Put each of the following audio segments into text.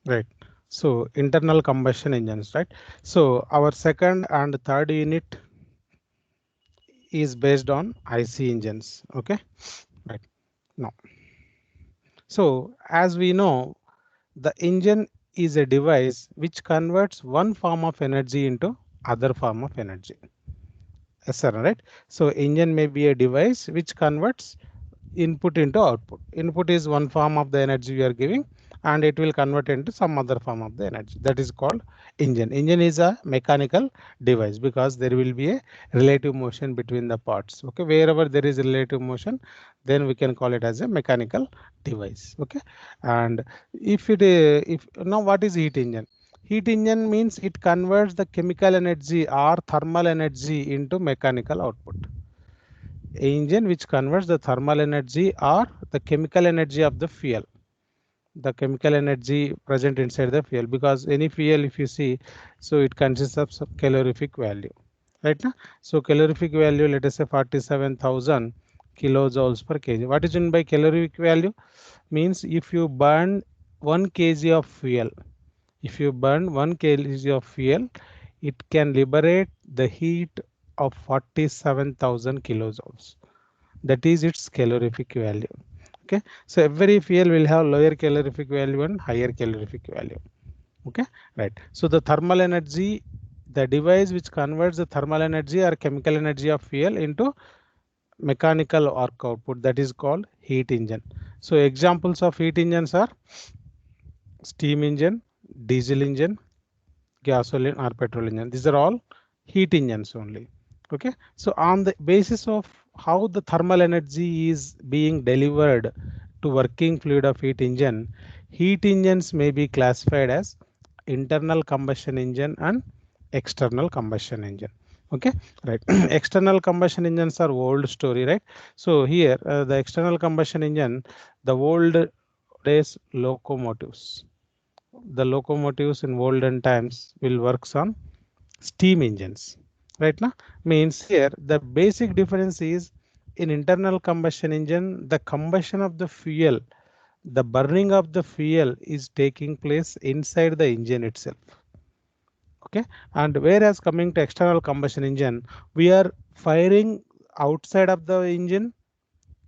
Right. So internal combustion engines, right? So our second and third unit is based on IC engines. Okay. Right. Now, so as we know, the engine is a device which converts one form of energy into other form of energy. Yes, sir, right? So engine may be a device which converts input into output. Input is one form of the energy you are giving, and it will convert into some other form of the energy. That is called engine. Engine is a mechanical device because there will be a relative motion between the parts. Okay, wherever there is relative motion, then we can call it as a mechanical device. Okay, and if now what is heat engine? Heat engine means it converts the chemical energy or thermal energy into mechanical output. Engine which converts the thermal energy or the chemical energy of the fuel, the chemical energy present inside the fuel, because any fuel if you see, so it consists of some calorific value, right now. So calorific value, let us say 47,000 kilojoules per kg. What is meant by calorific value? Means if you burn 1 kg of fuel, if you burn 1 kg of fuel, it can liberate the heat of 47,000 kilojoules. That is its calorific value. Okay, so every fuel will have lower calorific value and higher calorific value. Okay, right. So the thermal energy, the device which converts the thermal energy or chemical energy of fuel into mechanical work output, that is called heat engine. So examples of heat engines are steam engine, diesel engine, gasoline or petrol engine. These are all heat engines only. Okay, so on the basis of how the thermal energy is being delivered to working fluid of heat engines may be classified as internal combustion engine and external combustion engine. Okay, right. External combustion engines are old story, right? So here the external combustion engine, the old days locomotives, the locomotives in olden times will works on steam engines, right now. Means here the basic difference is, in internal combustion engine the combustion of the fuel, the burning of the fuel is taking place inside the engine itself. Okay, and whereas coming to external combustion engine, we are firing outside of the engine,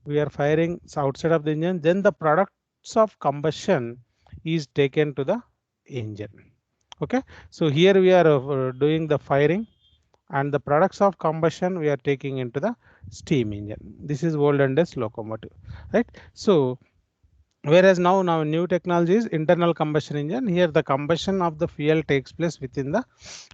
we are firing outside of the engine, then the products of combustion is taken to the engine. Okay, so here we are doing the firing, and the products of combustion we are taking into the steam engine. This is olden days locomotive, right? So whereas now new technology is internal combustion engine. Here the combustion of the fuel takes place within the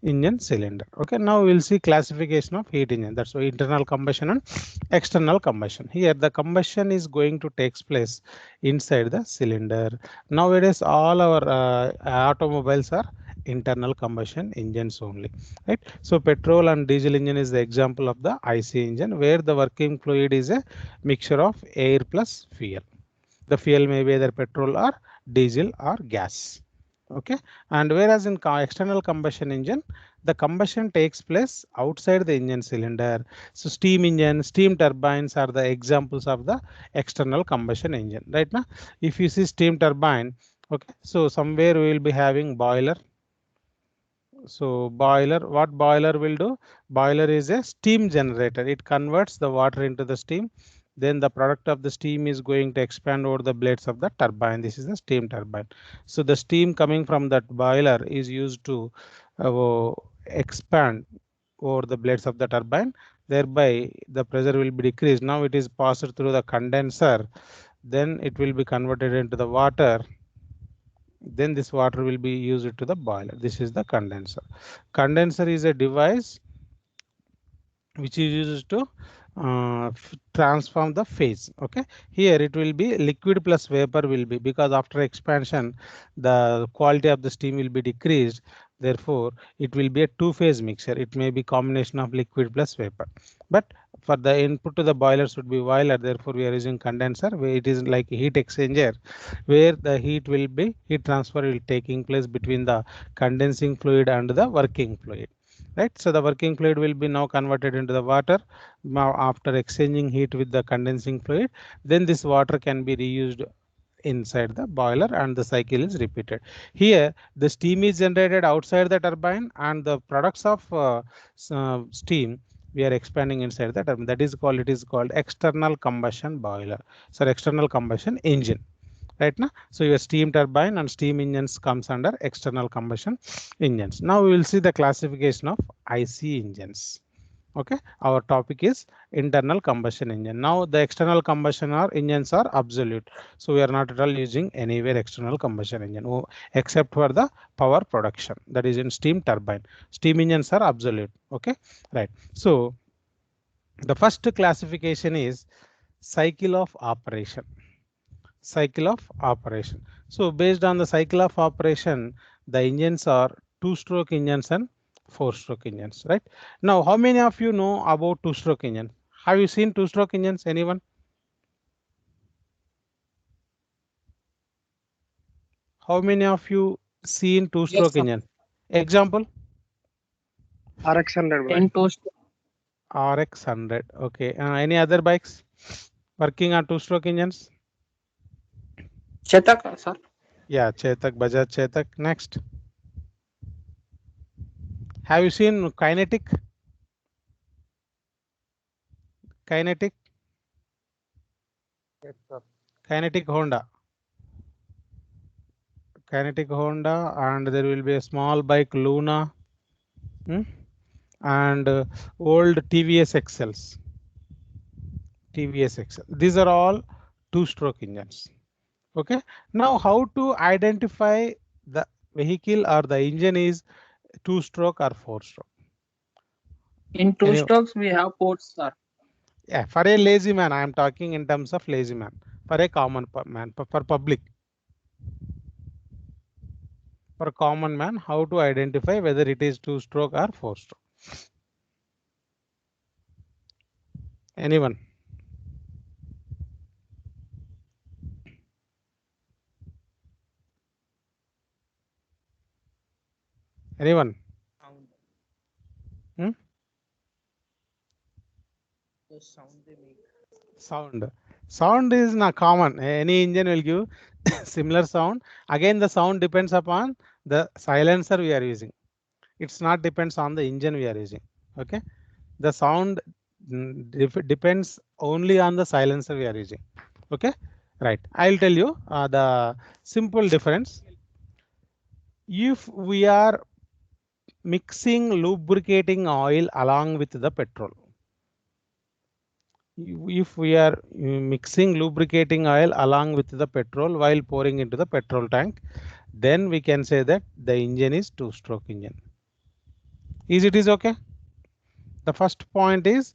engine cylinder. Okay, now we'll see classification of heat engine. That's why internal combustion and external combustion. Here the combustion is going to takes place inside the cylinder. Nowadays all our automobiles are internal combustion engines only, right? So petrol and diesel engine is the example of the IC engine, where the working fluid is a mixture of air plus fuel. The fuel may be either petrol or diesel or gas. Okay, and whereas in external combustion engine, the combustion takes place outside the engine cylinder. So steam engine, steam turbines are the examples of the external combustion engine. Right now, if you see steam turbine, okay, so somewhere we will be having boiler. So boiler, what boiler will do? Boiler is a steam generator. It converts the water into the steam. Then the product of the steam is going to expand over the blades of the turbine. This is the steam turbine. So the steam coming from that boiler is used to expand over the blades of the turbine. Thereby the pressure will be decreased. Now it is passed through the condenser. Then it will be converted into the water, then this water will be used to the boiler. This is the condenser. Condenser is a device which is used to transform the phase. Okay, here it will be liquid plus vapor will be, because after expansion the quality of the steam will be decreased. Therefore it will be a two-phase mixture. It may be combination of liquid plus vapor, but for the input to the boiler should be boiler. Therefore we are using condenser, where it is like a heat exchanger, where the heat transfer will taking place between the condensing fluid and the working fluid, right? So the working fluid will be now converted into the water. Now after exchanging heat with the condensing fluid, then this water can be reused inside the boiler and the cycle is repeated. Here the steam is generated outside the turbine and the products of steam we are expanding inside the turbine. That is called, it is called external combustion boiler. So external combustion engine. Right now, so your steam turbine and steam engines comes under external combustion engines. Now we will see the classification of IC engines. Okay, our topic is internal combustion engine. Now the external combustion or engines are absolute, so we are not at all using anywhere external combustion engine except for the power production, that is in steam turbine. Steam engines are absolute. Okay, right. So the first classification is cycle of operation. Cycle of operation. So based on the cycle of operation, the engines are two-stroke engines and four-stroke engines, right? Now, how many of you know about two-stroke engine? Have you seen two-stroke engines? Anyone? How many of you seen Yes, two-stroke sir. engine? Example? RX 100 bike. 10 toast. RX 100. Okay. Any other bikes working on two-stroke engines? Chetak, sir. Yeah, Chetak, Bajaj Chetak. Next. Have you seen Kinetic? Kinetic? Yes, sir. Kinetic Honda. Kinetic Honda, and there will be a small bike Luna, and old TVS XLs. TVS XL. These are all two-stroke engines. Okay. Now, how to identify the vehicle or the engine is two-stroke or four-stroke? In two Any, strokes, we have ports, sir. yeah, for a lazy man, I am talking in terms of lazy man. For a common man, for public. For a common man, how to identify whether it is two-stroke or four-stroke? Anyone? Anyone? Sound. Hmm? The sound they make. Sound. Sound is not common. Any engine will give similar sound. Again, the sound depends upon the silencer we are using. It's not depends on the engine we are using. Okay. The sound depends only on the silencer we are using. Okay. Right. I'll tell you the simple difference. If we are mixing lubricating oil along with the petrol, if we are mixing lubricating oil along with the petrol while pouring into the petrol tank, then we can say that the engine is two-stroke engine. Is it okay? The first point is,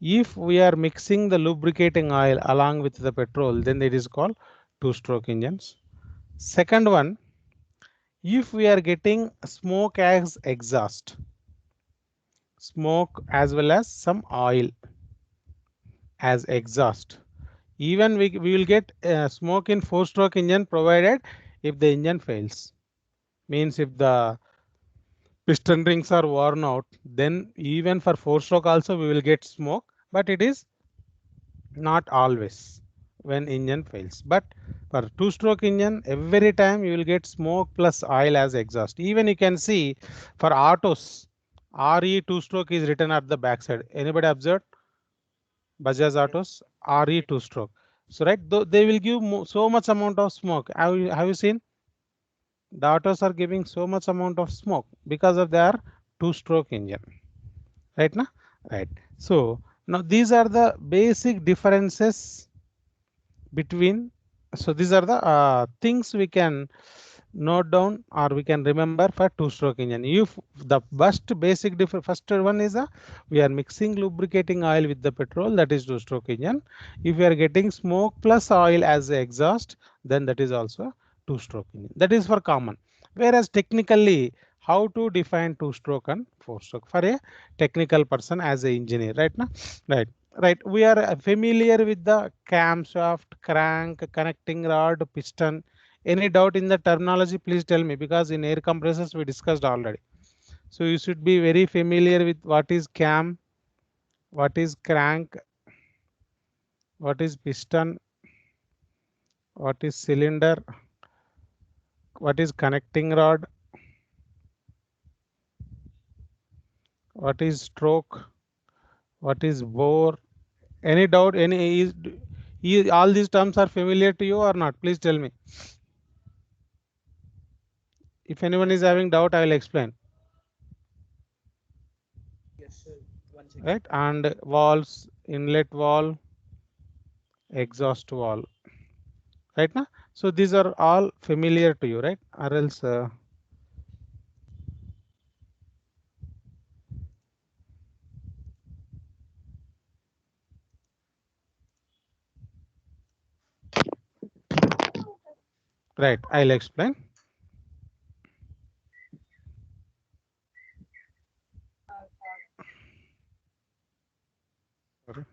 if we are mixing the lubricating oil along with the petrol, then it is called two-stroke engines. Second one, if we are getting smoke as exhaust, smoke as well as some oil as exhaust, even we will get smoke in four-stroke engine provided if the engine fails. Means if the piston rings are worn out, then even for four-stroke also we will get smoke, but it is not always when engine fails. But for two-stroke engine, every time you will get smoke plus oil as exhaust. Even you can see for autos, RE two-stroke is written at the backside. Anybody observed? Bajaj Autos, RE two-stroke. So right, they will give so much amount of smoke. Have you seen? The autos are giving so much amount of smoke because of their two-stroke engine. Right now, right. So now these are the basic differences between. So these are the things we can note down or we can remember for two-stroke engine. If the first basic first one is we are mixing lubricating oil with the petrol, that is two-stroke engine. If we are getting smoke plus oil as the exhaust, then that is also two-stroke engine. That is for common. Whereas technically, how to define two-stroke and four-stroke for a technical person as a engineer, right now, right. Right, we are familiar with the camshaft, crank, connecting rod, piston. Any doubt in the terminology, please tell me, because in air compressors we discussed already. So you should be very familiar with what is cam, what is crank, what is piston, what is cylinder, what is connecting rod, what is stroke, what is bore? Any doubt? All these terms are familiar to you or not? Please tell me. If anyone is having doubt, I will explain. Yes, sir. One second. Right? And valves, inlet valve, exhaust valve. Right now? So these are all familiar to you, right? Or else right, I'll explain. Okay.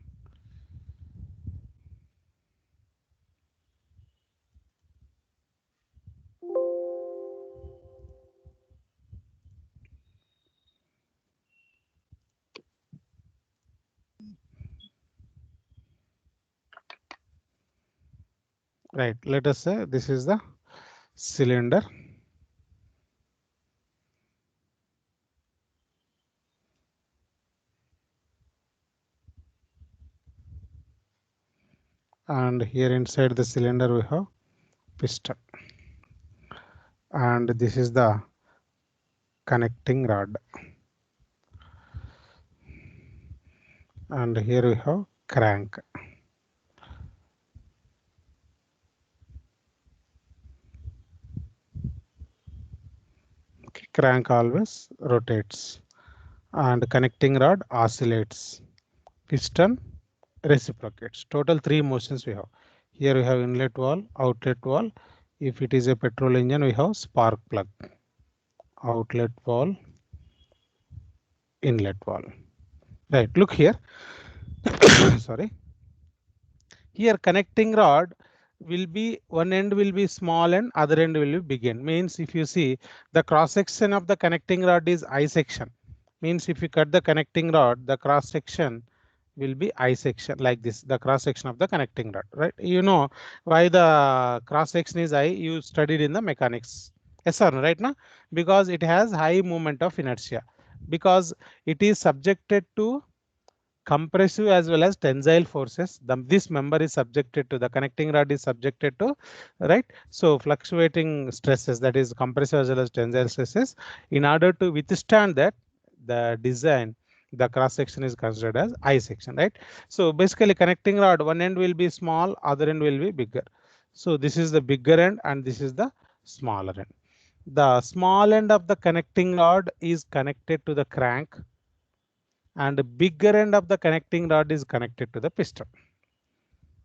Right, let us say this is the cylinder. And here inside the cylinder we have piston. And this is the connecting rod. And here we have crank. Okay, crank always rotates. And connecting rod oscillates. Piston reciprocates. Total 3 motions we have. Here we have inlet valve, outlet valve. If it is a petrol engine, we have spark plug, outlet valve, inlet valve. Right, look here. Sorry. Here connecting rod will be, one end will be small and other end will be big end. Means if you see the cross section of the connecting rod is I section. Means if you cut the connecting rod, the cross section will be I section like this, the cross section of the connecting rod, right? You know why the cross section is I, you studied in the mechanics. Yes sir, right now? Because it has high moment of inertia, because it is subjected to compressive as well as tensile forces. This member is subjected to, the connecting rod is subjected to, right? So fluctuating stresses, that is compressive as well as tensile stresses. In order to withstand that, the design, the cross section is considered as I section, right? So basically connecting rod, one end will be small, other end will be bigger. So this is the bigger end and this is the smaller end. The small end of the connecting rod is connected to the crank, and the bigger end of the connecting rod is connected to the piston.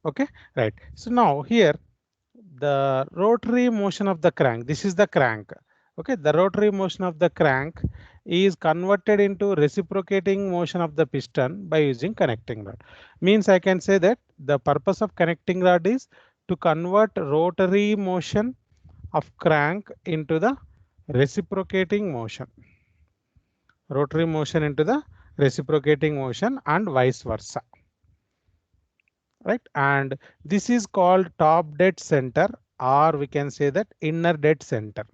Okay, right. So now here the rotary motion of the crank, this is the crank. Okay, the rotary motion of the crank is converted into reciprocating motion of the piston by using connecting rod. Means I can say that the purpose of connecting rod is to convert rotary motion of crank into the reciprocating motion. Rotary motion into the reciprocating motion and vice versa. Right, and this is called top dead center, or we can say that inner dead center,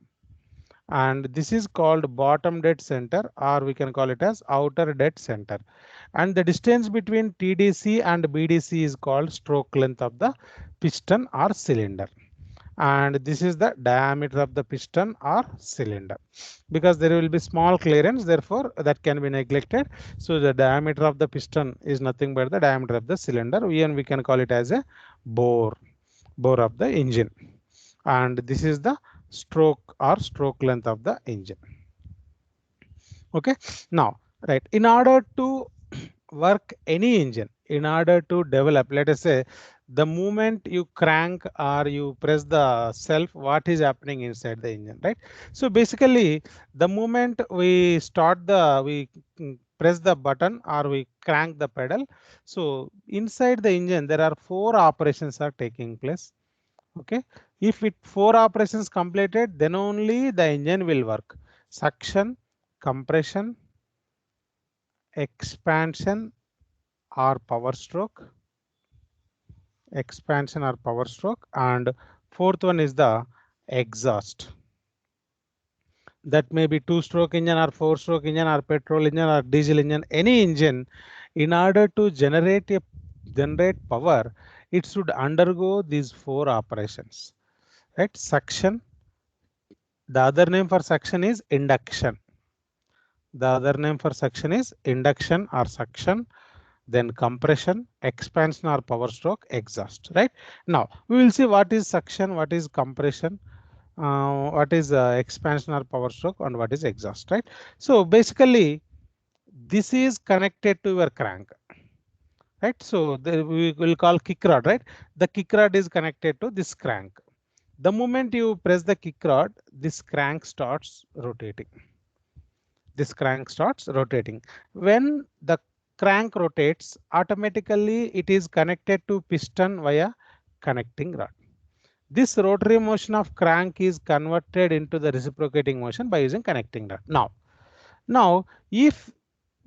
and this is called bottom dead center, or we can call it as outer dead center. And the distance between TDC and BDC is called stroke length of the piston or cylinder, and this is the diameter of the piston or cylinder. Because there will be small clearance, therefore that can be neglected. So the diameter of the piston is nothing but the diameter of the cylinder, and we can call it as a bore of the engine, and this is the stroke or stroke length of the engine. Okay, now right, in order to work any engine, in order to develop, let us say the moment you crank or you press the self, what is happening inside the engine, right? So basically the moment we start the, we press the button or we crank the pedal, so inside the engine there are 4 operations are taking place. Okay, if it 4 operations completed, then only the engine will work: suction, compression, expansion or power stroke, expansion or power stroke, and fourth one is the exhaust. That may be two-stroke engine or four-stroke engine or petrol engine or diesel engine, any engine. In order to generate power, it should undergo these four operations, right? Suction. The other name for suction is induction. The other name for suction is induction or suction, then compression, expansion or power stroke, exhaust, right? Now we will see what is suction, what is compression, what is expansion or power stroke, and what is exhaust, right? So basically this is connected to your crank, right? So we will call kick rod, right? The kick rod is connected to this crank. The moment you press the kick rod, this crank starts rotating. This crank starts rotating. When the crank rotates, automatically it is connected to piston via connecting rod. This rotary motion of crank is converted into the reciprocating motion by using connecting rod. Now, if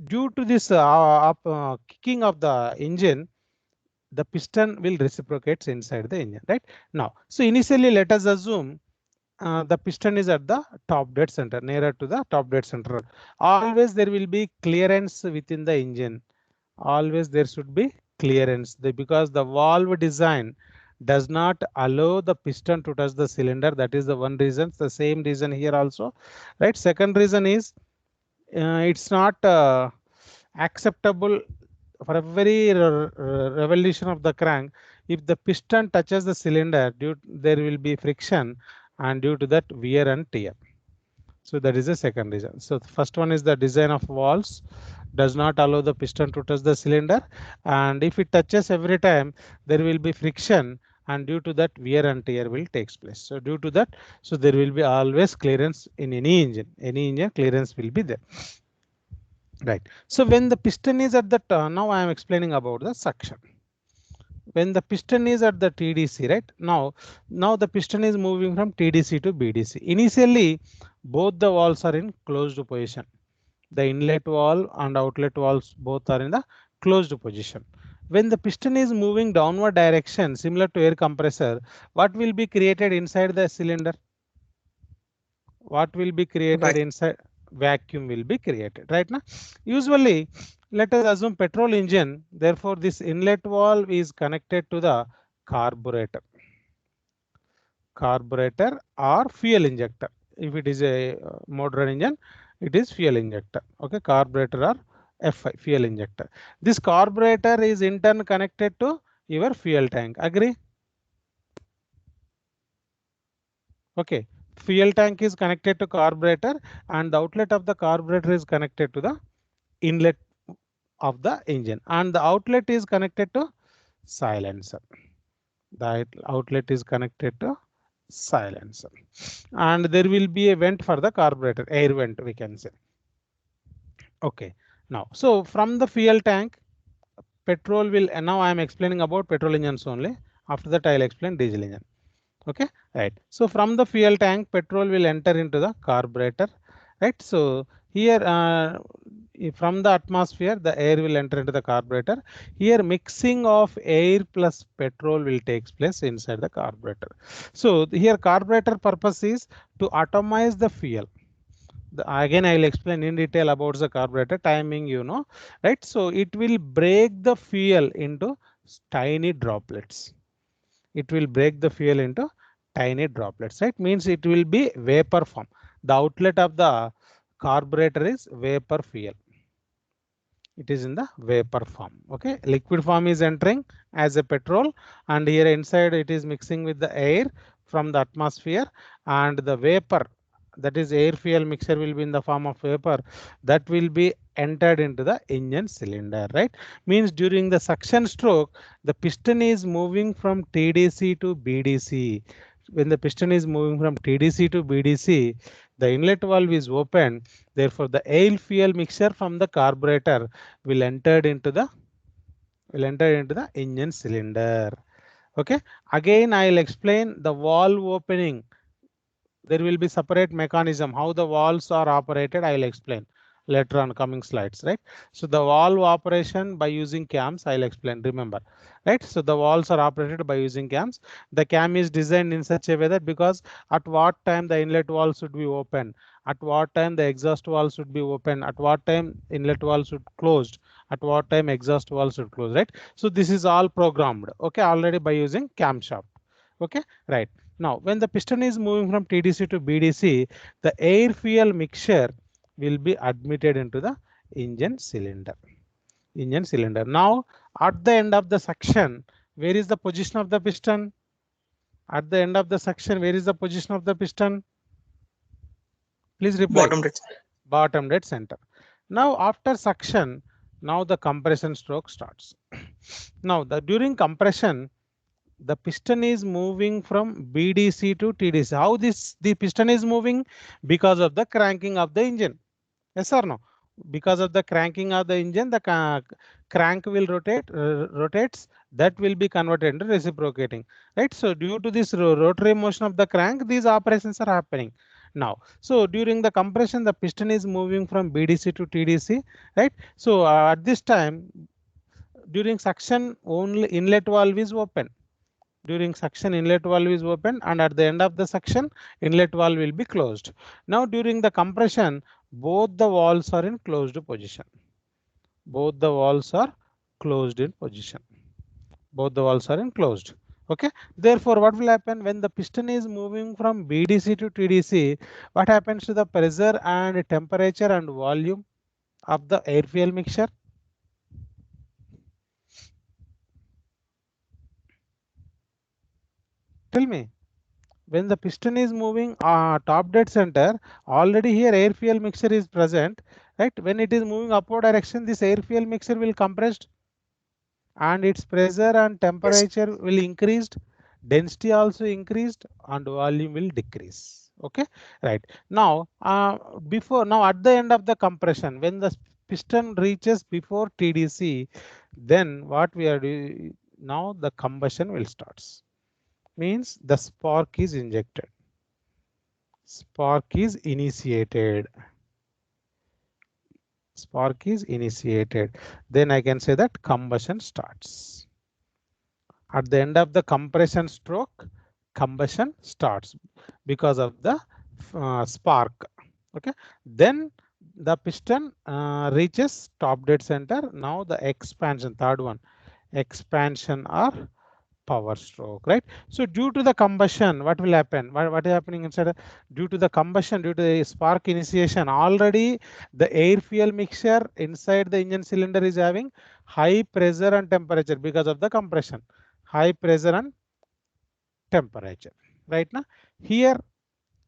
due to this kicking of the engine, the piston will reciprocate inside the engine, right? Now, so initially let us assume the piston is at the top dead center, nearer to the top dead center. Always there will be clearance within the engine. Always there should be clearance because the valve design does not allow the piston to touch the cylinder. That is the one reason. The same reason here also, right? Second reason is it's not acceptable for every revolution of the crank. If the piston touches the cylinder, there will be friction, and due to that wear and tear. So that is the second reason. So the first one is the design of valves does not allow the piston to touch the cylinder, and if it touches every time, there will be friction, and due to that wear and tear will takes place. So due to that, so there will be always clearance in any engine. Any engine clearance will be there. Right. So when the piston is at the now I am explaining about the suction. When the piston is at the TDC, right? Now the piston is moving from TDC to BDC. Initially, both the valves are in closed position. The inlet valve and outlet valves both are in the closed position. When the piston is moving downward direction, similar to air compressor, what will be created inside the cylinder? What will be created inside? Vacuum will be created, right? Now, usually, let us assume petrol engine. Therefore, this inlet valve is connected to the carburetor or fuel injector. If it is a modern engine, it is fuel injector. Okay, carburetor or FI, fuel injector. This carburetor is in turn connected to your fuel tank. Agree? Okay, fuel tank is connected to carburetor, and the outlet of the carburetor is connected to the inlet of the engine, and the outlet is connected to silencer. The outlet is connected to silencer, and there will be a vent for the carburetor, air vent we can say. Okay, now so from the fuel tank, petrol will, and now I am explaining about petrol engines only. After that I will explain diesel engine. Okay, right. So from the fuel tank, petrol will enter into the carburetor, right? So here from the atmosphere, the air will enter into the carburetor. Here mixing of air plus petrol will take place inside the carburetor. So here carburetor purpose is to atomize the fuel. Again I will explain in detail about the carburetor timing, right? So it will break the fuel into tiny droplets. It will break the fuel into tiny droplets, right? Means it will be vapor form. The outlet of the carburetor is vapor fuel. It is in the vapor form. Okay, liquid form is entering as a petrol, and here inside it is mixing with the air from the atmosphere, and the vapor, that is air fuel mixture, will be in the form of vapor that will be entered into the engine cylinder, right? Means during the suction stroke, the piston is moving from TDC to BDC. When the piston is moving from TDC to BDC, the inlet valve is open. Therefore, the air fuel mixture from the carburetor will enter into the engine cylinder. Okay. Again, I will explain the valve opening. There will be separate mechanism how the valves are operated. I will explain. later on coming slides, right? So the valve operation by using cams, I'll explain, remember, right? So the valves are operated by using cams. The cam is designed in such a way that because at what time the inlet valve should be open, at what time the exhaust valve should be open, at what time inlet valve should closed, at what time exhaust valve should close, right? So this is all programmed, okay, already by using camshaft, okay, right? Now when the piston is moving from TDC to BDC, the air fuel mixture will be admitted into the engine cylinder. Now at the end of the suction, where is the position of the piston? At the end of the suction, where is the position of the piston? Please reply. Bottom right. Bottom dead center. Now after suction, now the compression stroke starts. Now during compression, the piston is moving from BDC to TDC. How the piston is moving? Because of the cranking of the engine. Yes or no? Because of the cranking of the engine, the crank will rotates, that will be converted into reciprocating, right? So due to this rotary motion of the crank, these operations are happening. Now, so during the compression, the piston is moving from BDC to TDC, right? So at this time, during suction, only inlet valve is open. During suction, inlet valve is open, and at the end of the suction, inlet valve will be closed. Now during the compression, both the valves are in closed position. Both the valves are closed in position. Both the valves are in closed. Okay. Therefore, what will happen when the piston is moving from BDC to TDC? What happens to the pressure and temperature and volume of the air fuel mixture? Tell me. When the piston is moving top dead center, already here air fuel mixture is present, right? When it is moving upward direction, this air fuel mixture will compressed and its pressure and Yes. temperature will increased, density also increased, and volume will decrease. Okay, right. Now now at the end of the compression, when the piston reaches before TDC, then what we are doing now, the combustion will starts. Means the spark is injected. Spark is initiated. Spark is initiated. Then I can say that combustion starts. At the end of the compression stroke, combustion starts because of the spark. Okay. Then the piston reaches top dead center. Now the expansion, third one, expansion or power stroke, right? So due to the combustion, what will happen? What is happening inside? Due to the combustion, due to the spark initiation, already the air fuel mixture inside the engine cylinder is having high pressure and temperature because of the compression. High pressure and temperature, right? Now here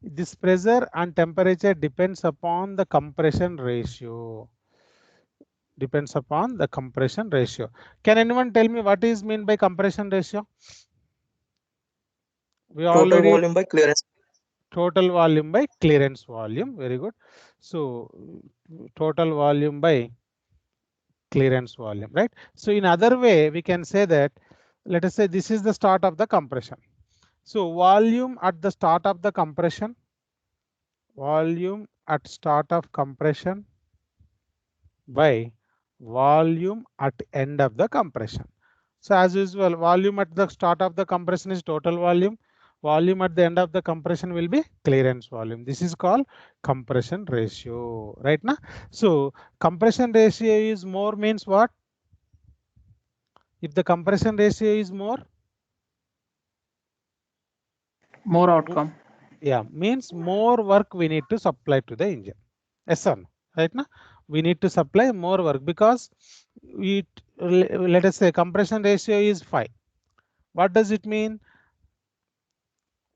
this pressure and temperature depends upon the compression ratio. Depends upon the compression ratio. Can anyone tell me what is mean by compression ratio? We Total already volume by clearance. total volume by clearance volume. Very good. So total volume by clearance volume, right? So in other way, we can say that, let us say this is the start of the compression. So volume at the start of the compression, volume at start of compression by volume at end of the compression. So as usual, volume at the start of the compression is total volume. Volume at the end of the compression will be clearance volume. This is called compression ratio, right now. So compression ratio is more means what? If the compression ratio is more, More outcome. yeah, means more work we need to supply to the engine. Yes or no? Right now, we need to supply more work because it, let us say compression ratio is 5. What does it mean?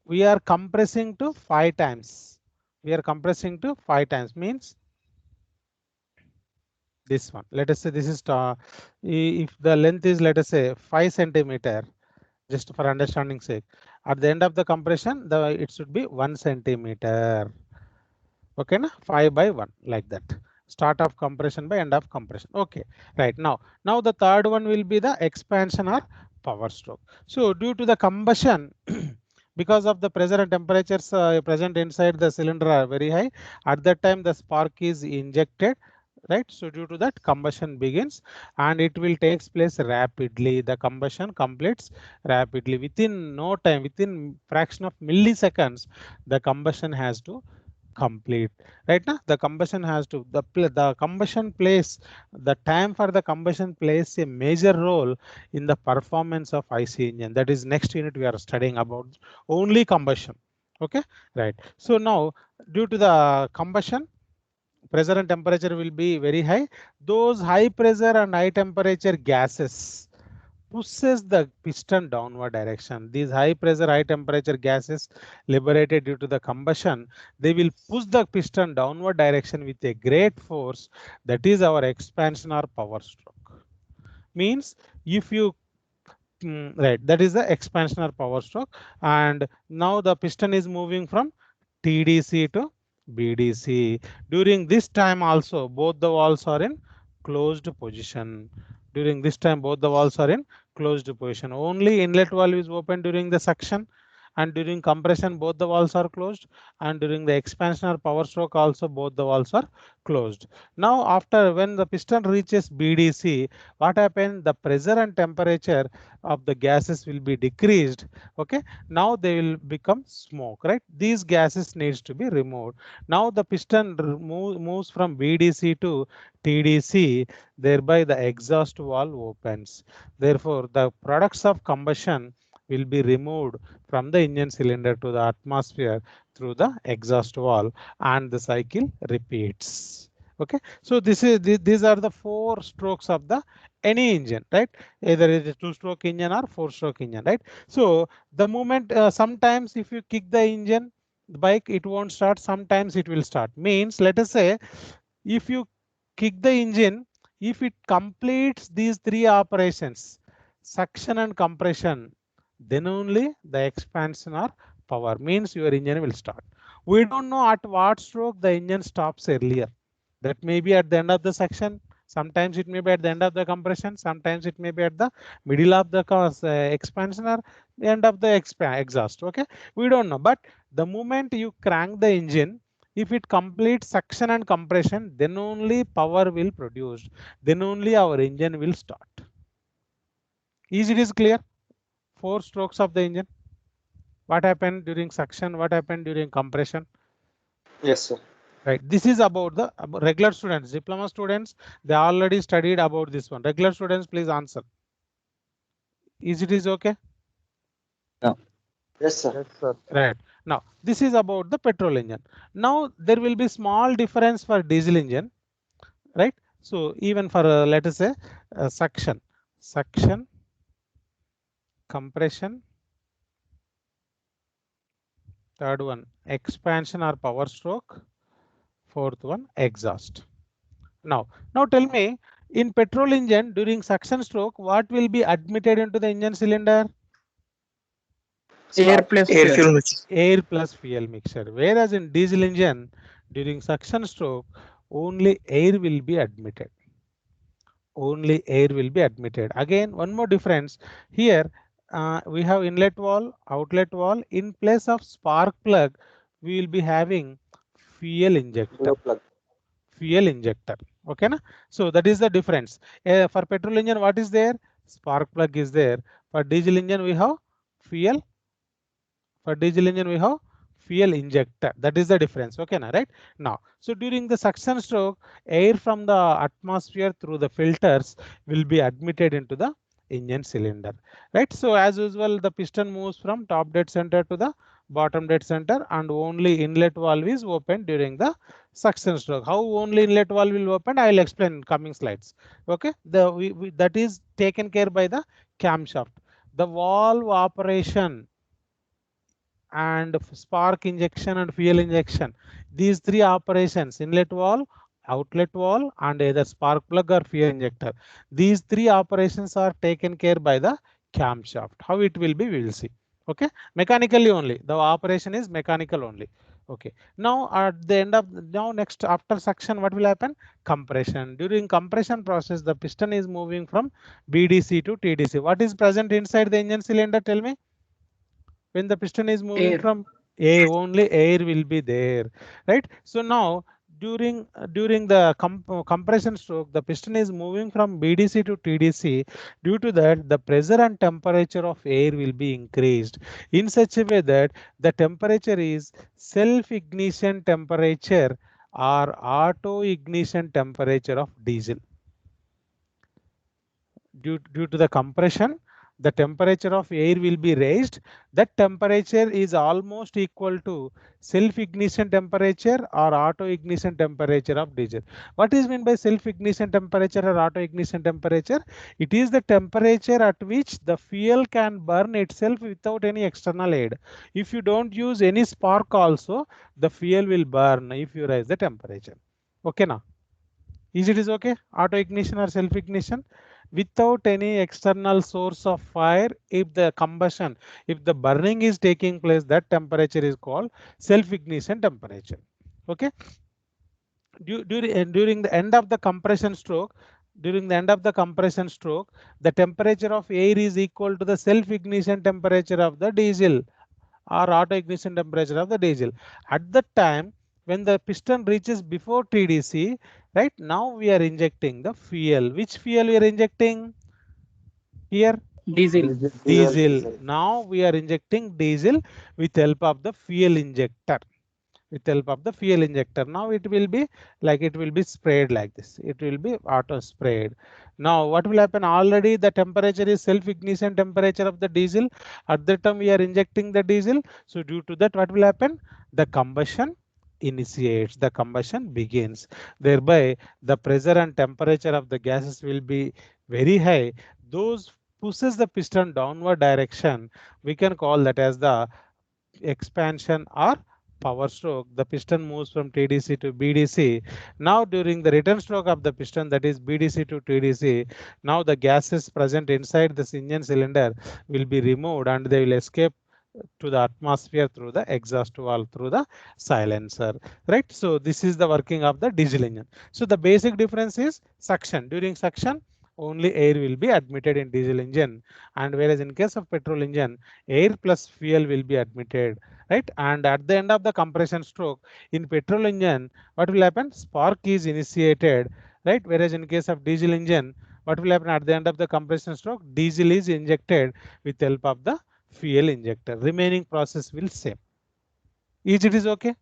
We are compressing to 5 times. We are compressing to 5 times means this one. Let us say this is if the length is, let us say 5 centimeter, just for understanding sake. At the end of the compression, it should be 1 centimeter. Okay, na? 5 by 1 like that. Start of compression by end of compression. Okay, right. Now the third one will be the expansion or power stroke. So due to the combustion, because of the pressure and temperatures present inside the cylinder are very high. At that time the spark is injected, right? So due to that combustion begins and it will takes place rapidly. The combustion completes rapidly within no time, within fraction of milliseconds the combustion has to complete. Right now the combustion has to the combustion plays the time for the combustion plays a major role in the performance of IC engine. That is next unit we are studying about only combustion. Okay, right. So now due to the combustion, pressure and temperature will be very high. Those high pressure and high temperature gases pushes the piston downward direction. These high pressure, high temperature gases liberated due to the combustion, they will push the piston downward direction with a great force. That is our expansion or power stroke. Means if you right, that is the expansion or power stroke. And now the piston is moving from TDC to BDC. During this time also both the valves are in closed position. During this time both the valves are in closed position. Only inlet valve is open during the suction, and during compression both the valves are closed, and during the expansion or power stroke also both the valves are closed. Now after when the piston reaches BDC, what happened? The pressure and temperature of the gases will be decreased. Okay, now they will become smoke, right? These gases needs to be removed. Now the piston moves from BDC to TDC, thereby the exhaust valve opens. Therefore the products of combustion will be removed from the engine cylinder to the atmosphere through the exhaust valve, and the cycle repeats. Okay, so these are the four strokes of the any engine, right? Either it is two-stroke engine or four-stroke engine, right? So the moment sometimes if you kick the engine, the bike it won't start. Sometimes it will start. Means let us say if you kick the engine, if it completes these three operations, suction and compression, then only the expansion or power, means your engine will start. We don't know at what stroke the engine stops earlier. That may be at the end of the suction, sometimes it may be at the end of the compression, sometimes it may be at the middle of the expansion or the end of the exhaust. Okay, we don't know, but the moment you crank the engine, if it completes suction and compression, then only power will produce, then only our engine will start. Is it is clear? Four strokes of the engine. What happened during suction? What happened during compression? Yes, sir. Right. This is about the regular students. Diploma students, they already studied about this one. Regular students, please answer. Is it is okay? No. Yes, sir. Yes, sir. Right. Now this is about the petrol engine. Now there will be small difference for diesel engine, right? So even for let us say suction, compression, third one expansion or power stroke, fourth one exhaust. Now tell me, in petrol engine during suction stroke, what will be admitted into the engine cylinder? Air plus Air fuel. fuel mixture. Air plus fuel mixture. Whereas in diesel engine during suction stroke, only air will be admitted. Only air will be admitted. Again, one more difference here. We have inlet valve, outlet valve. In place of spark plug, we will be having fuel injector. No plug. Fuel injector. Okay, na? So that is the difference. For petrol engine, what is there? Spark plug is there. For diesel engine, we have fuel. For diesel engine, we have fuel injector. That is the difference. Okay, na, right? Now, so during the suction stroke, air from the atmosphere through the filters will be admitted into the engine cylinder, right? So as usual, the piston moves from top dead center to the bottom dead center, and only inlet valve is open during the suction stroke. How only inlet valve will open, I will explain in coming slides. Okay, that is taken care by the camshaft. The valve operation and spark injection and fuel injection, these three operations, inlet valve, outlet valve, and either spark plug or fuel injector, these three operations are taken care by the camshaft. How it will be, we will see. Okay, mechanically only, the operation is mechanical only. Okay, now at the end of next after suction, what will happen? Compression. During compression process, the piston is moving from BDC to TDC. What is present inside the engine cylinder? Tell me. When the piston is moving Air. from air, only air will be there, right? So now during the compression stroke, the piston is moving from BDC to TDC. Due to that, the pressure and temperature of air will be increased in such a way that the temperature is self-ignition temperature or auto-ignition temperature of diesel. Due to the compression, the temperature of air will be raised. That temperature is almost equal to self-ignition temperature or auto-ignition temperature of diesel. What is meant by self-ignition temperature or auto-ignition temperature? It is the temperature at which the fuel can burn itself without any external aid. If you don't use any spark also, the fuel will burn if you raise the temperature. Okay now? Is it okay? Auto-ignition or self-ignition? Without any external source of fire, if the combustion, if the burning is taking place, that temperature is called self-ignition temperature. Okay. During the end of the compression stroke, the temperature of air is equal to the self-ignition temperature of the diesel or auto ignition temperature of the diesel. At that time, when the piston reaches before TDC, right now we are injecting the fuel. Which fuel we are injecting here? Diesel. Diesel. Now we are injecting diesel with help of the fuel injector. Now it will be sprayed like this. It will be auto sprayed. Now what will happen? Already the temperature is self-ignition temperature of the diesel. At that time we are injecting the diesel. So due to that, what will happen? The combustion initiates, the combustion begins. Thereby the pressure and temperature of the gases will be very high. Those pushes the piston downward direction. We can call that as the expansion or power stroke. The piston moves from TDC to BDC. Now during the return stroke of the piston, that is BDC to TDC, now the gases present inside this engine cylinder will be removed and they will escape to the atmosphere through the exhaust valve, through the silencer, right? So this is the working of the diesel engine. So the basic difference is suction. During suction, only air will be admitted in diesel engine, and whereas in case of petrol engine, air plus fuel will be admitted, right? And at the end of the compression stroke in petrol engine, what will happen? Spark is initiated, right? Whereas in case of diesel engine, what will happen at the end of the compression stroke? Diesel is injected with help of the fuel injector. Remaining process will same. Is it okay?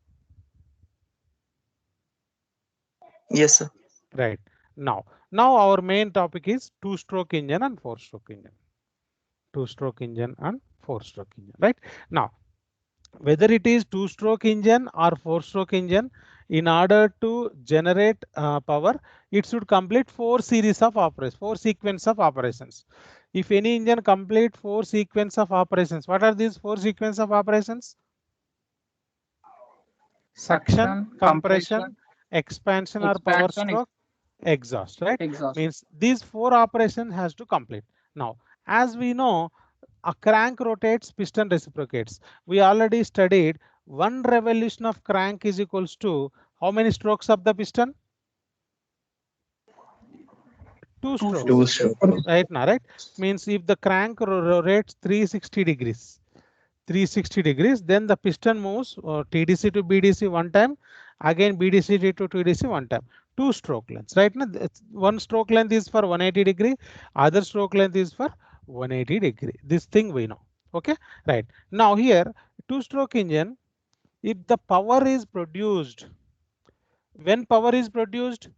Yes, sir. Right. Now our main topic is two-stroke engine and four-stroke engine. Two-stroke engine and four-stroke engine. Right. Now, whether it is two-stroke engine or four-stroke engine, in order to generate power, it should complete four sequence of operations. If any engine complete four sequence of operations, what are these four sequence of operations? Suction, compression, expansion or power stroke, exhaust, right? Exhaust. Means these four operations has to complete. Now, as we know, a crank rotates, piston reciprocates. We already studied one revolution of crank is equals to how many strokes of the piston? Two strokes. Right now, right? Means if the crank rotates 360 degrees, then the piston moves TDC to BDC one time, again BDC to TDC one time. Two stroke lengths, right? Now, one stroke length is for 180 degree, other stroke length is for 180 degree. This thing we know. Okay, right. Now here, two-stroke engine, if the power is produced, when power is produced,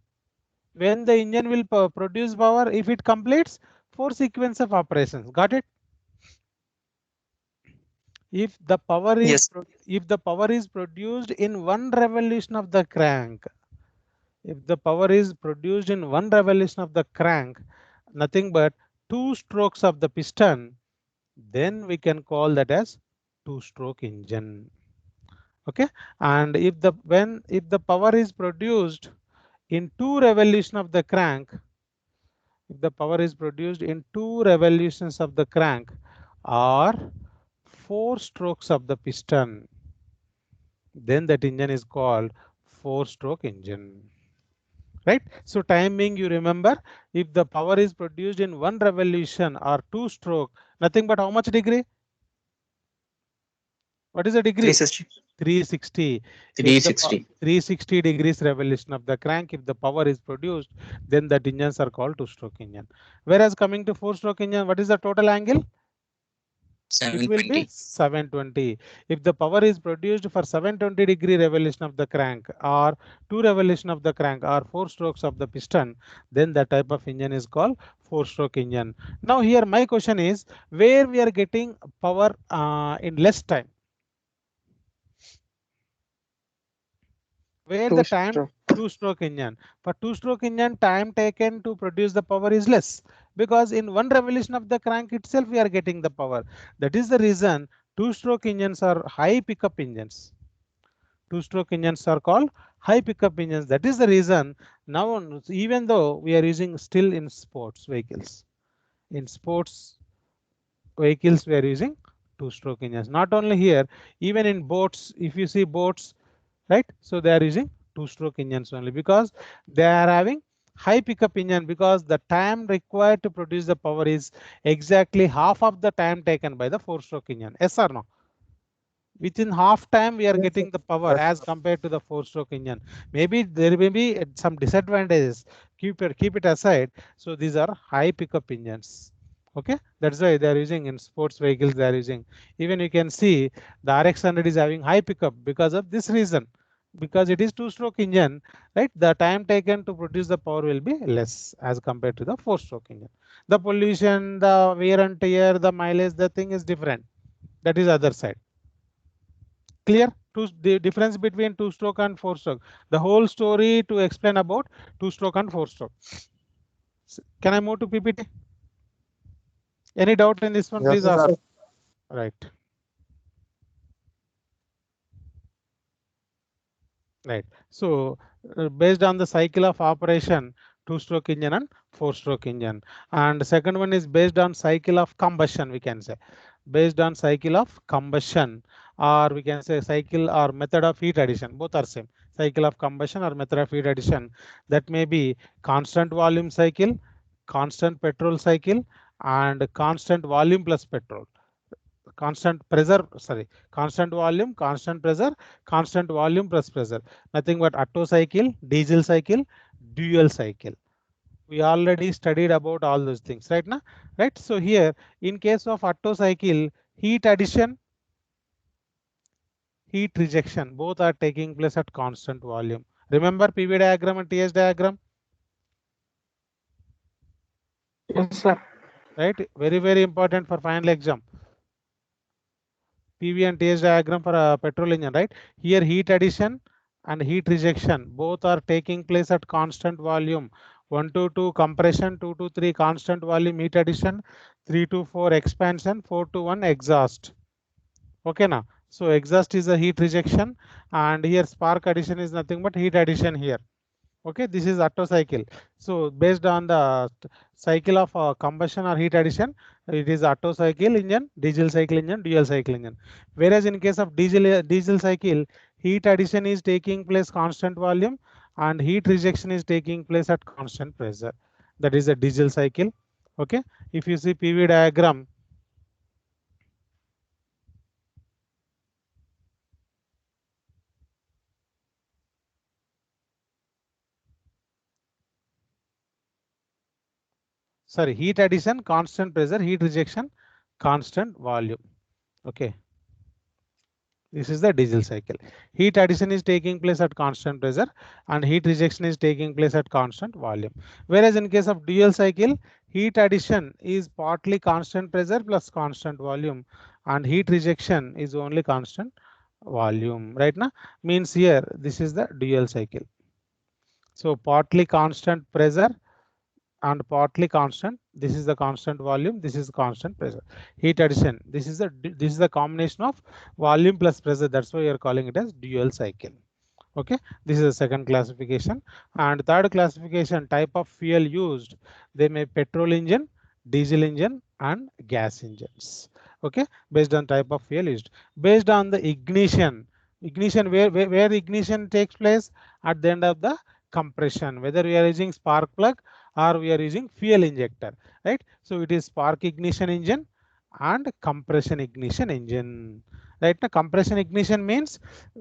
when the engine will produce power, if it completes four sequence of operations. Got it? If the power is produced in one revolution of the crank, nothing but two strokes of the piston, then we can call that as two-stroke engine. Okay, and if the power is produced in two revolution of the crank, or four strokes of the piston, then that engine is called four-stroke engine. Right? So timing, you remember, if the power is produced in one revolution or two stroke, nothing but how much degree? What is the degree? 360. 360. If the 360. 360 degrees revolution of the crank, if the power is produced, then that engines are called two-stroke engine. Whereas coming to four-stroke engine, what is the total angle? It will be 720. 720. If the power is produced for 720-degree revolution of the crank, or 2 revolution of the crank, or 4 strokes of the piston, then that type of engine is called four-stroke engine. Now here my question is, where we are getting power in less time? Where the time Two-stroke. two-stroke engine. For two-stroke engine, time taken to produce the power is less, because in one revolution of the crank itself we are getting the power. That is the reason two-stroke engines are high pickup engines. Two-stroke engines are called high pickup engines. That is the reason now, even though we are using still in sports vehicles, in sports vehicles we are using two-stroke engines. Not only here, even in boats, if you see boats, right? So they are using two-stroke engines only, because they are having high pickup engine, because the time required to produce the power is exactly half of the time taken by the four-stroke engine. Yes or no? Within half time we are getting the power as compared to the four-stroke engine. Maybe there may be some disadvantages. Keep it aside. So these are high pickup engines. Okay, that's why they are using in sports vehicles. They are using. Even you can see the RX100 is having high pickup because of this reason, because it is two-stroke engine, right? The time taken to produce the power will be less as compared to the four-stroke engine. The pollution, the wear and tear, the mileage, the thing is different. That is other side. Clear? The difference between two-stroke and four-stroke. The whole story to explain about two-stroke and four-stroke. Can I move to PPT? Any doubt in this one? Please ask. Right. Right. So based on the cycle of operation, two-stroke engine and four-stroke engine. And second one is based on cycle of combustion, we can say. Based on cycle of combustion, or we can say cycle or method of heat addition. Both are same. Cycle of combustion or method of heat addition. That may be constant volume cycle, constant petrol cycle, and constant volume plus petrol. Constant pressure, sorry, constant volume, constant pressure, constant volume plus pressure. Nothing but Otto cycle, diesel cycle, dual cycle. We already studied about all those things, right now? Right. So here, in case of Otto cycle, heat addition, heat rejection, both are taking place at constant volume. Remember PV diagram and TS diagram? Yes, sir. Right. Very, very important for final exam. PV and TS diagram for a petrol engine, right? Here heat addition and heat rejection both are taking place at constant volume. 1 to 2 compression, 2 to 3 constant volume heat addition, 3 to 4 expansion, 4 to 1 exhaust. Okay now. So exhaust is a heat rejection, and here spark addition is nothing but heat addition here. Okay, this is Otto cycle. So based on the cycle of combustion or heat addition, it is Otto cycle engine, diesel cycle engine, dual cycle engine. Whereas in case of diesel cycle, heat addition is taking place constant volume and heat rejection is taking place at constant pressure. That is a diesel cycle. Okay, if you see PV diagram, sorry, heat addition constant pressure, heat rejection constant volume. Okay, this is the diesel cycle. Heat addition is taking place at constant pressure and heat rejection is taking place at constant volume. Whereas in case of dual cycle, heat addition is partly constant pressure plus constant volume and heat rejection is only constant volume. Right now, means here this is the dual cycle. So partly constant pressure and partly constant. This is the constant volume, this is constant pressure. Heat addition, this is the combination of volume plus pressure. That's why you are calling it as dual cycle. Okay, this is the second classification. And third classification, type of fuel used. They may petrol engine, diesel engine and gas engines. Okay, based on type of fuel used. Based on the ignition, where ignition takes place at the end of the compression, whether we are using spark plug or we are using fuel injector, right? So it is spark ignition engine and compression ignition engine, right? Now compression ignition means,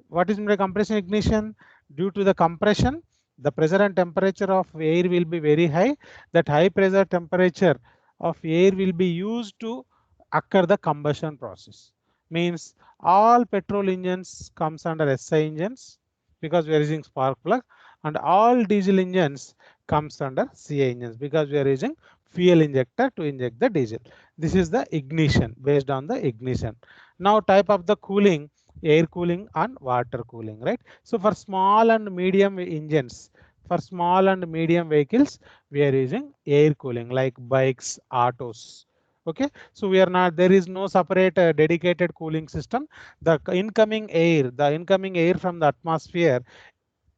what is meant by compression ignition? Due to the compression, the pressure and temperature of air will be very high. That high pressure temperature of air will be used to occur the combustion process. Means all petrol engines comes under SI engines because we are using spark plug, and all diesel engines comes under CI engines because we are using fuel injector to inject the diesel. This is the ignition, based on the ignition. Now type of the cooling, air cooling and water cooling, right? So for small and medium engines, for small and medium vehicles, we are using air cooling like bikes, autos. Okay, so we are not, there is no separate dedicated cooling system. The incoming air from the atmosphere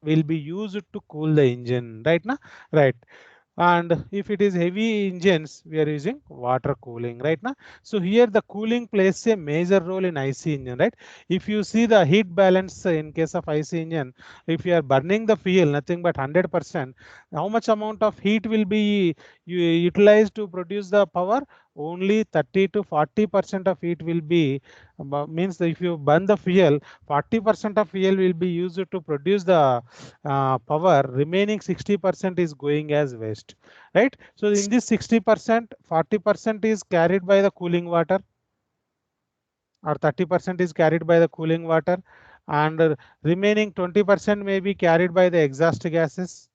will be used to cool the engine, right now, right? And if it is heavy engines, we are using water cooling, right now. So here the cooling plays a major role in IC engine, right? If you see the heat balance in case of IC engine, if you are burning the fuel nothing but 100%, how much amount of heat will be utilized to produce the power? Only 30 to 40% of heat will be, means that if you burn the fuel, 40% of fuel will be used to produce the power, remaining 60% is going as waste, right? So in this 60%, 40% is carried by the cooling water, or 30% is carried by the cooling water, and remaining 20% may be carried by the exhaust gases,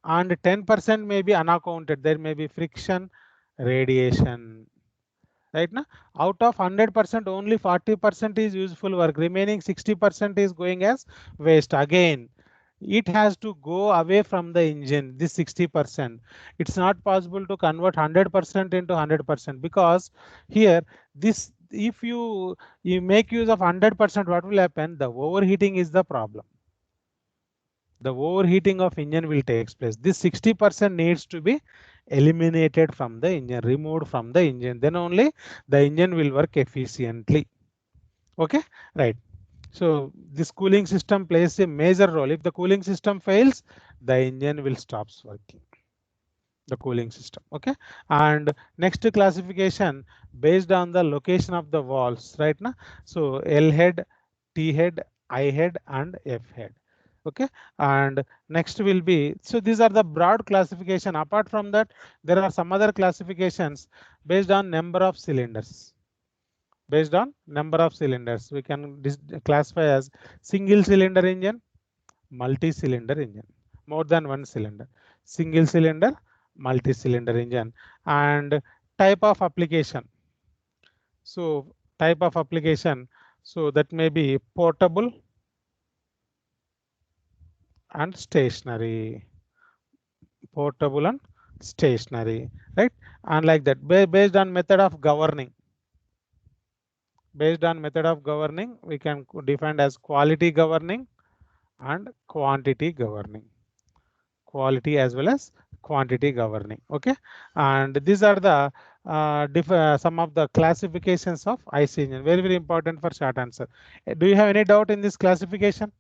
and 10% may be unaccounted. There may be friction, radiation, right now. Out of 100%, only 40% is useful work, remaining 60% is going as waste. Again, it has to go away from the engine, this 60%. It's not possible to convert 100% into 100%, because here this, if you make use of 100%, what will happen? The overheating is the problem. The overheating of engine will take place. This 60% needs to be eliminated from the engine, removed from the engine. Then only the engine will work efficiently. Okay, right. So this cooling system plays a major role. If the cooling system fails, the engine will stop working. The cooling system. Okay, and next classification based on the location of the valves, right now. So L head, T head, I head, and F head. Okay, and next will be, so these are the broad classification. Apart from that, there are some other classifications based on number of cylinders. Based on number of cylinders, we can classify as single cylinder engine, multi-cylinder engine, more than one cylinder, single cylinder, multi-cylinder engine, and type of application. So type of application, so that may be portable and stationary, portable and stationary, right? And like that, based on method of governing, based on method of governing, we can define as quality governing and quantity governing, quality as well as quantity governing. Okay, and these are the some of the classifications of IC engine. Very, very important for short answer. Do you have any doubt in this classification?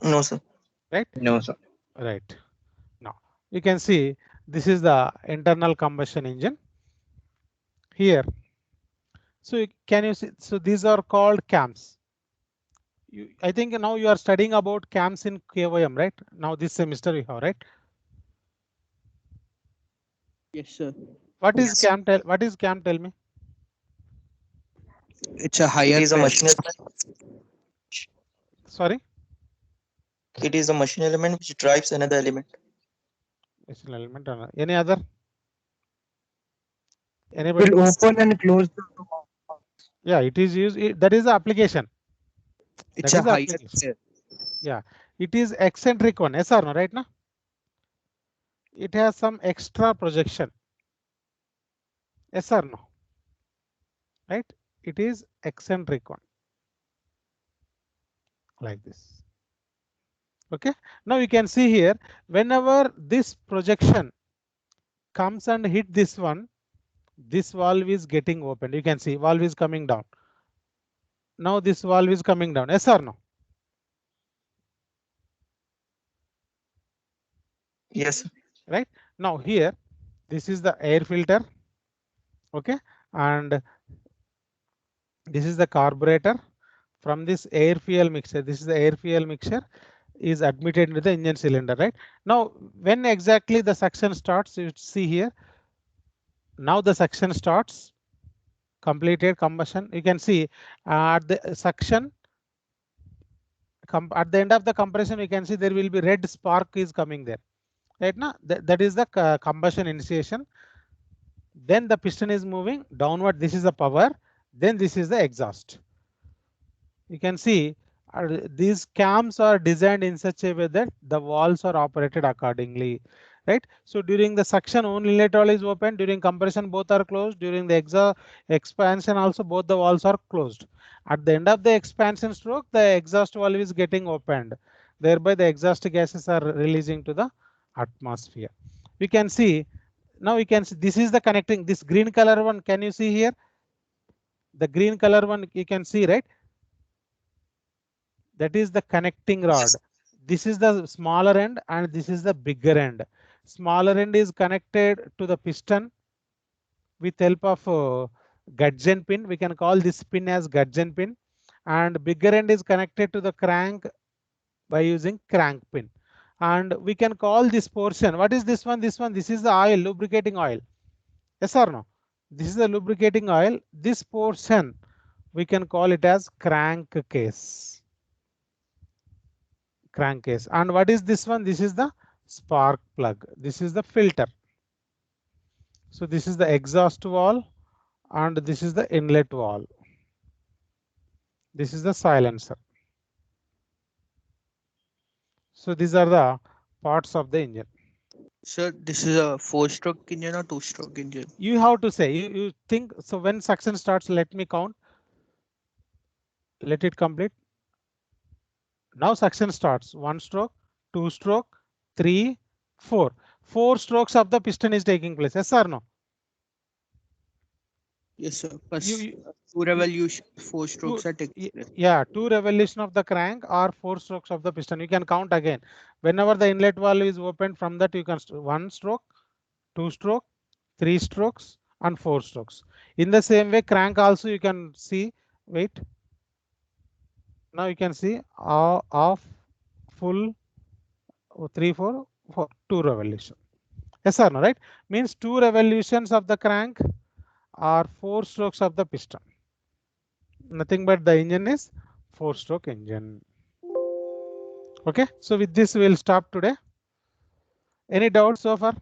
No, sir. Right? No, sir. Right. Now you can see this is the internal combustion engine here. So can you see? So these are called cams. I think now you are studying about cams in KOM, right? Now this semester we have, right? Yes, sir. What is Yes. cam? What is cam? Tell me. It's a It higher is a pressure. machine element. Sorry. It is a machine element which drives another element. It's an element. Any other? Anybody? Will open and close the door. Yeah, it is used. That is the application. It's That a is the higher application. pressure. Yeah, it is eccentric one. Yes or no? Right now, it has some extra projection. Yes or no? Right? It is eccentric one. Like this. Okay. Now you can see here, whenever this projection comes and hit this one, this valve is getting opened. You can see valve is coming down. Now this valve is coming down. Yes or no? Yes, sir. Right. Now here, this is the air filter. Okay, and this is the carburetor. From this air fuel mixture, this is the air fuel mixture is admitted into the engine cylinder, right? Now, when exactly the suction starts, you see here. Now the suction starts, completed combustion. You can see at the suction, at the end of the compression, you can see there will be red spark is coming there, right? Now that is the combustion initiation. Then the piston is moving downward. This is the power. Then this is the exhaust. You can see these cams are designed in such a way that the valves are operated accordingly, right? So during the suction, only inlet valve is open. During compression, both are closed. During the expansion, also both the valves are closed. At the end of the expansion stroke, the exhaust valve is getting opened. Thereby, the exhaust gases are releasing to the atmosphere. We can see now. We can see this is the connecting. This green color one. Can you see here? The green color one you can see, right? That is the connecting rod. Yes. This is the smaller end and this is the bigger end. Smaller end is connected to the piston with help of gudgeon pin. We can call this pin as gudgeon pin, and bigger end is connected to the crank by using crank pin. And we can call this portion. What is this one? This one. This is the oil, lubricating oil. Yes or no? This is the lubricating oil. This portion we can call it as crankcase. Crankcase. And what is this one? This is the spark plug. This is the filter. So this is the exhaust valve and this is the inlet valve. This is the silencer. So these are the parts of the engine. Sir, this is a 4-stroke engine or 2-stroke engine? You have to say, you think, so when suction starts, let me count. Let it complete. Now suction starts. 1 stroke, 2 stroke, 3, 4. 4 strokes of the piston is taking place. Yes or no? Yes, sir. Plus You- 2 revolution, 4 strokes are taking place. Yeah, 2 revolution of the crank or 4 strokes of the piston. You can count again. Whenever the inlet valve is opened, from that you can 1 stroke, 2 stroke, 3 strokes and 4 strokes. In the same way, crank also you can see. Wait. Now you can see off, full, 3, 4, 4, 2 revolution. Yes or no, right? Means 2 revolutions of the crank or 4 strokes of the piston. Nothing but the engine is 4-stroke engine. Okay, so with this we will stop today. Any doubts so far?